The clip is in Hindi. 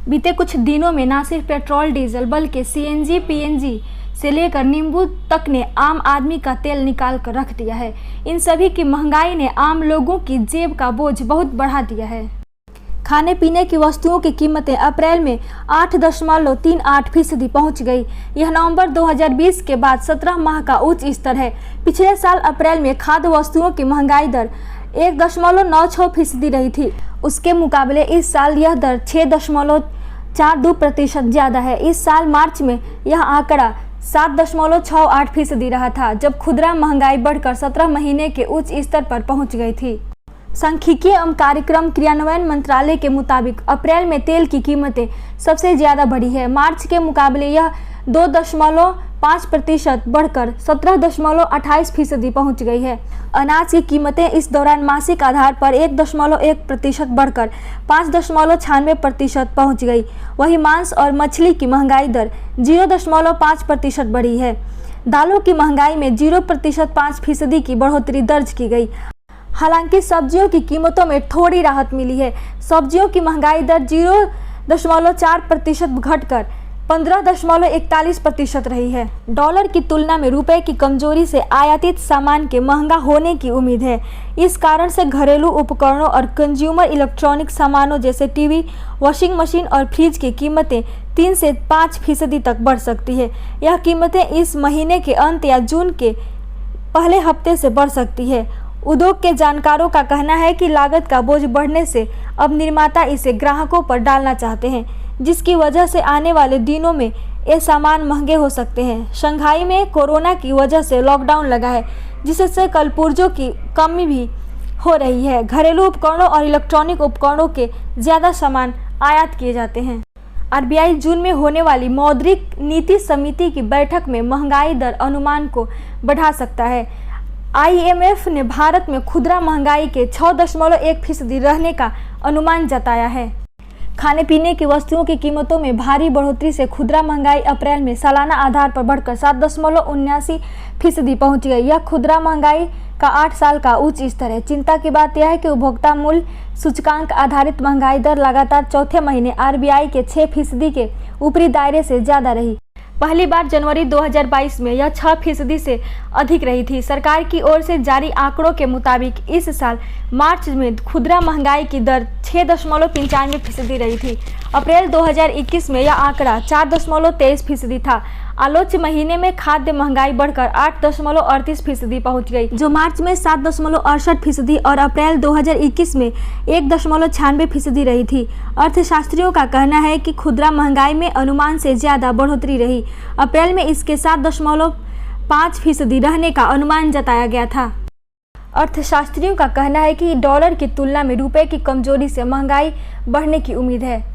बीते कुछ दिनों में न सिर्फ पेट्रोल डीजल बल्कि सीएनजी पीएनजी से लेकर नींबू तक ने आम आदमी का तेल निकाल कर रख दिया है। इन सभी की महंगाई ने आम लोगों की जेब का बोझ बहुत बढ़ा दिया है। खाने पीने की वस्तुओं की कीमतें अप्रैल में 8.38% पहुंच गई। यह नवंबर 2020 के बाद 17 माह का उच्च स्तर है। पिछले साल अप्रैल में खाद्य वस्तुओं की महंगाई दर 1.96% रही थी। उसके मुकाबले इस साल यह दर 6.42% ज़्यादा है। इस साल मार्च में यह आंकड़ा 7.68% रहा था, जब खुदरा महंगाई बढ़कर 17 महीने के उच्च स्तर पर पहुंच गई थी। सांख्यिकी एवं कार्यक्रम क्रियान्वयन मंत्रालय के मुताबिक अप्रैल में तेल की कीमतें सबसे ज़्यादा बढ़ी है। मार्च के मुकाबले यह 2.5% बढ़कर 17.28% पहुंच गई है। अनाज की कीमतें इस दौरान मासिक आधार पर 1.1% बढ़कर 5.96% पहुंच गई। वहीं मांस और मछली की महंगाई दर 0.5% बढ़ी है। दालों की महंगाई में 0.5% की बढ़ोतरी दर्ज की गई। हालांकि सब्जियों की कीमतों में थोड़ी राहत मिली है। सब्जियों की महंगाई दर 0.4% घटकर 15.41% रही है। डॉलर की तुलना में रुपए की कमजोरी से आयातित सामान के महंगा होने की उम्मीद है। इस कारण से घरेलू उपकरणों और कंज्यूमर इलेक्ट्रॉनिक सामानों जैसे टीवी, वॉशिंग मशीन और फ्रिज की कीमतें 3 से 5% तक बढ़ सकती है। यह कीमतें इस महीने के अंत या जून के पहले हफ्ते से बढ़ सकती है। उद्योग के जानकारों का कहना है कि लागत का बोझ बढ़ने से अब निर्माता इसे ग्राहकों पर डालना चाहते हैं, जिसकी वजह से आने वाले दिनों में ये सामान महंगे हो सकते हैं। शंघाई में कोरोना की वजह से लॉकडाउन लगा है, जिससे कल पुर्जों की कमी भी हो रही है। घरेलू उपकरणों और इलेक्ट्रॉनिक उपकरणों के ज़्यादा सामान आयात किए जाते हैं। आरबीआई जून में होने वाली मौद्रिक नीति समिति की बैठक में महंगाई दर अनुमान को बढ़ा सकता है। आईएमएफ ने भारत में खुदरा महंगाई के 6.1% रहने का अनुमान जताया है। खाने पीने की वस्तुओं की कीमतों में भारी बढ़ोतरी से खुदरा महंगाई अप्रैल में सालाना आधार पर बढ़कर 7.79% पहुंच गई। यह खुदरा महंगाई का 8 साल का उच्च स्तर है। चिंता की बात यह है कि उपभोक्ता मूल्य सूचकांक आधारित महंगाई दर लगातार चौथे महीने आरबीआई के 6% के ऊपरी दायरे से ज़्यादा रही। पहली बार जनवरी 2022 में यह 6% से अधिक रही थी। सरकार की ओर से जारी आंकड़ों के मुताबिक इस साल मार्च में खुदरा महंगाई की दर 6.95% रही थी। अप्रैल 2021 में यह आंकड़ा 4.23% था। आलोच्य महीने में खाद्य महंगाई बढ़कर 8.38% पहुंच गई, जो मार्च में 7.68% और अप्रैल 2021 में 1.96% रही थी। अर्थशास्त्रियों का कहना है कि खुदरा महंगाई में अनुमान से ज़्यादा बढ़ोतरी रही। अप्रैल में इसके 7.5% रहने का अनुमान जताया गया था। अर्थशास्त्रियों का कहना है कि डॉलर की तुलना में रुपए की कमजोरी से महंगाई बढ़ने की उम्मीद है।